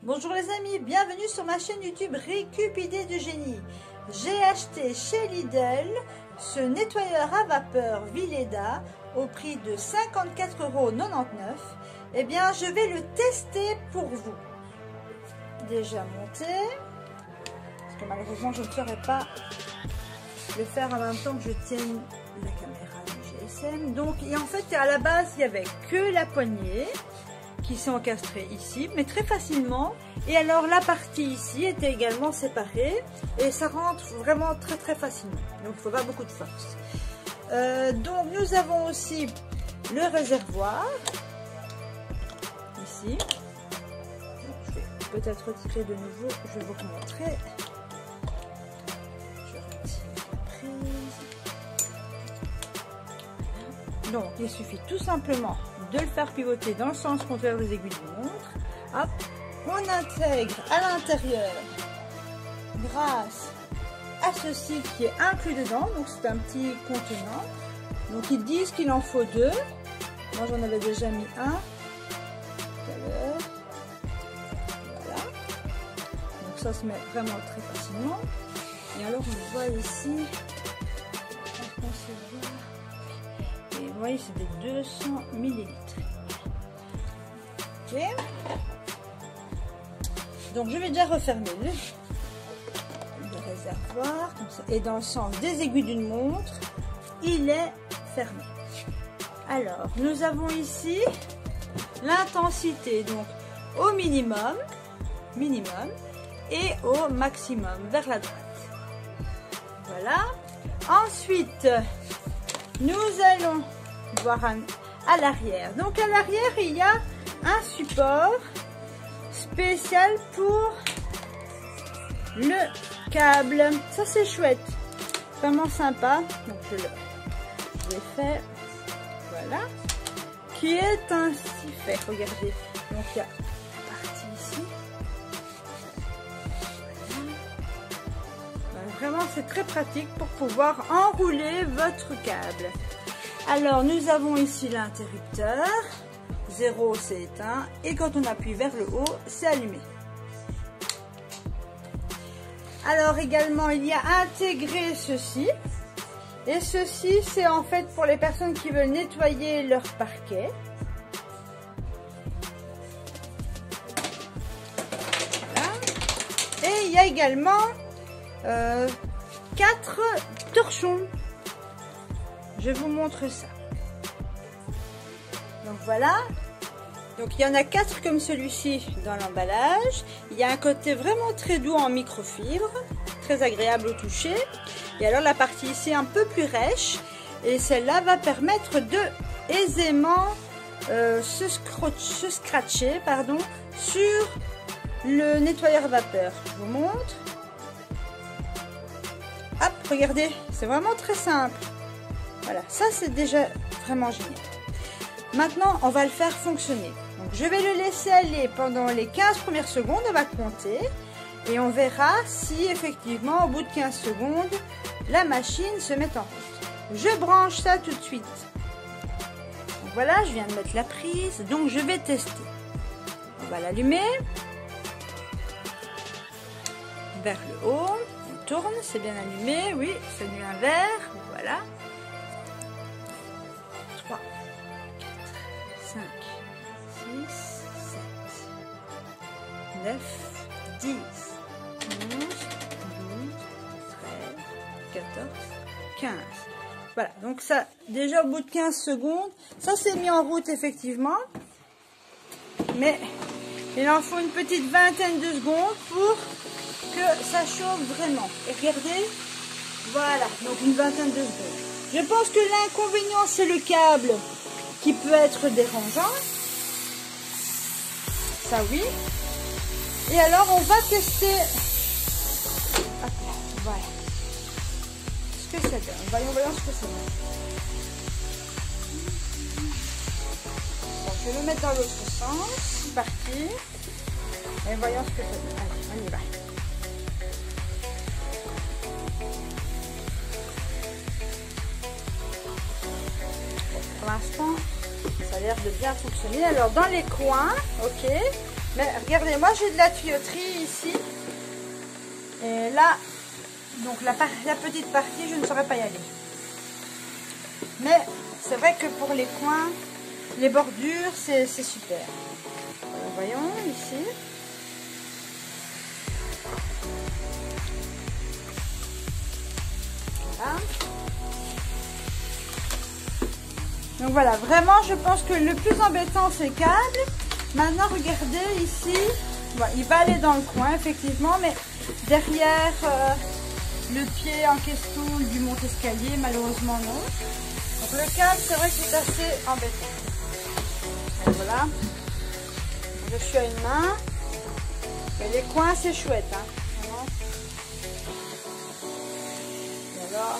Bonjour les amis, bienvenue sur ma chaîne YouTube Récup Idées de Génie. J'ai acheté chez Lidl ce nettoyeur à vapeur Vileda au prix de 54,99 €. Eh bien, je vais le tester pour vous. Déjà monté, parce que malheureusement je ne ferai pas le faire en même temps que je tienne la caméra du GSM. Donc, et en fait, à la base, il n'y avait que la poignée qui s'est encastrée ici, mais très facilement. Et alors, la partie ici était également séparée et ça rentre vraiment très facilement. Donc, il ne faut pas beaucoup de force. Donc, nous avons aussi le réservoir ici. Donc, je vais peut-être retirer de nouveau. Je vais vous montrer. Je retire la prise. Donc, il suffit tout simplement de le faire pivoter dans le sens contraire des aiguilles de montre. Hop, on intègre à l'intérieur grâce à ceci qui est inclus dedans. Donc c'est un petit contenant. Donc ils disent qu'il en faut 2. Moi j'en avais déjà mis un tout à l'heure. Voilà. Donc ça se met vraiment très facilement. Et alors on voit ici. Et vous voyez, c'est des 200 ml. Ok. Donc je vais déjà refermer le réservoir comme ça. Et dans le sens des aiguilles d'une montre, il est fermé. Alors nous avons ici l'intensité, donc au minimum et au maximum vers la droite. Voilà. Ensuite, nous allons voir à l'arrière. Donc à l'arrière, il y a un support spécial pour le câble. Ça c'est chouette, vraiment sympa. Donc je l'ai fait, voilà, qui est ainsi fait. Regardez, donc il y a la partie ici. Voilà. Vraiment c'est très pratique pour pouvoir enrouler votre câble. Alors nous avons ici l'interrupteur. 0 c'est éteint et quand on appuie vers le haut c'est allumé. Alors également il y a intégré ceci, et ceci c'est en fait pour les personnes qui veulent nettoyer leur parquet. Voilà. Et il y a également 4 torchons. Je vous montre ça. Donc voilà, donc il y en a 4 comme celui-ci dans l'emballage. Il y a un côté vraiment très doux en microfibre, très agréable au toucher. Et alors la partie ici un peu plus rêche, et celle-là va permettre de aisément se scratcher sur le nettoyeur vapeur. Je vous montre. Hop, regardez, c'est vraiment très simple. Voilà, ça c'est déjà vraiment génial. Maintenant, on va le faire fonctionner. Donc, je vais le laisser aller pendant les 15 premières secondes. On va compter et on verra si effectivement, au bout de 15 secondes, la machine se met en route. Je branche ça tout de suite. Donc, voilà, je viens de mettre la prise. Donc, je vais tester. On va l'allumer. Vers le haut. On tourne, c'est bien allumé. Oui, c'est nu un vert. Voilà. 3. 5, 6, 7, 9, 10, 11, 12, 13, 14, 15. Voilà, donc ça, déjà au bout de 15 secondes, ça s'est mis en route effectivement. Mais il en faut une petite vingtaine de secondes pour que ça chauffe vraiment. Et regardez, voilà, donc une vingtaine de secondes. Je pense que l'inconvénient, c'est le câble qui peut être dérangeant. Ça oui. Et alors on va tester. Voilà. Ce que ça donne. Voyons ce que ça donne. Bon, je vais le mettre dans l'autre sens. C'est parti. Et voyons ce que ça donne. Allez, on y va. Pour l'instant, ça a l'air de bien fonctionner. Alors dans les coins, ok, Mais regardez, moi j'ai de la tuyauterie ici. Et là, donc la petite partie, je ne saurais pas y aller. Mais c'est vrai que pour les coins, les bordures, c'est super. Voyons ici. Voilà. Donc voilà, vraiment je pense que le plus embêtant c'est le câble. Maintenant regardez ici, bon, il va aller dans le coin effectivement, mais derrière le pied en question du monte-escalier, malheureusement non. Donc le câble c'est vrai que c'est assez embêtant. Et voilà, je suis à une main, mais les coins c'est chouette. Hein. Vraiment. Et alors,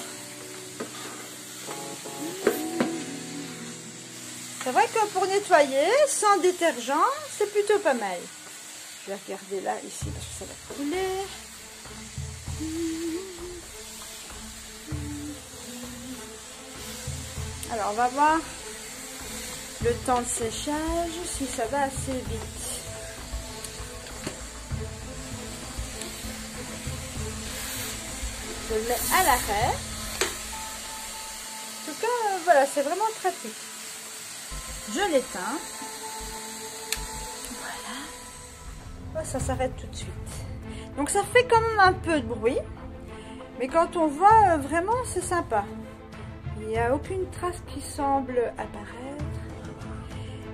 c'est vrai que pour nettoyer sans détergent, c'est plutôt pas mal. Je vais regarder là, ici, parce que ça va couler. Alors, on va voir le temps de séchage, si ça va assez vite. Je le mets à l'arrêt. En tout cas, voilà, c'est vraiment pratique. Je l'éteins. Voilà. Ça s'arrête tout de suite. Donc ça fait quand même un peu de bruit. Mais quand on voit, vraiment, c'est sympa. Il n'y a aucune trace qui semble apparaître.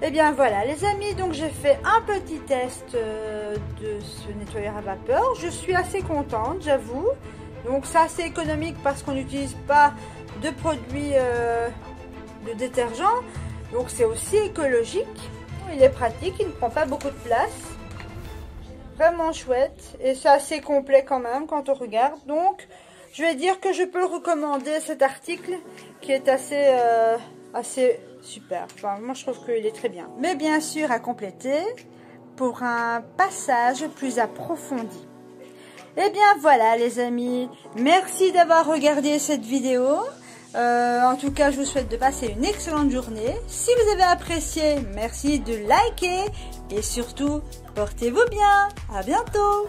Et bien voilà, les amis, donc j'ai fait un petit test de ce nettoyeur à vapeur. Je suis assez contente, j'avoue. Donc c'est assez économique parce qu'on n'utilise pas de produits de détergent. Donc c'est aussi écologique, il est pratique, il ne prend pas beaucoup de place. Vraiment chouette et c'est assez complet quand même quand on regarde. Donc je vais dire que je peux recommander cet article qui est assez super. Enfin, moi je trouve qu'il est très bien. Mais bien sûr à compléter pour un passage plus approfondi. Et bien voilà les amis, merci d'avoir regardé cette vidéo. En tout cas, je vous souhaite de passer une excellente journée. Si vous avez apprécié, merci de liker et surtout, portez-vous bien. À bientôt.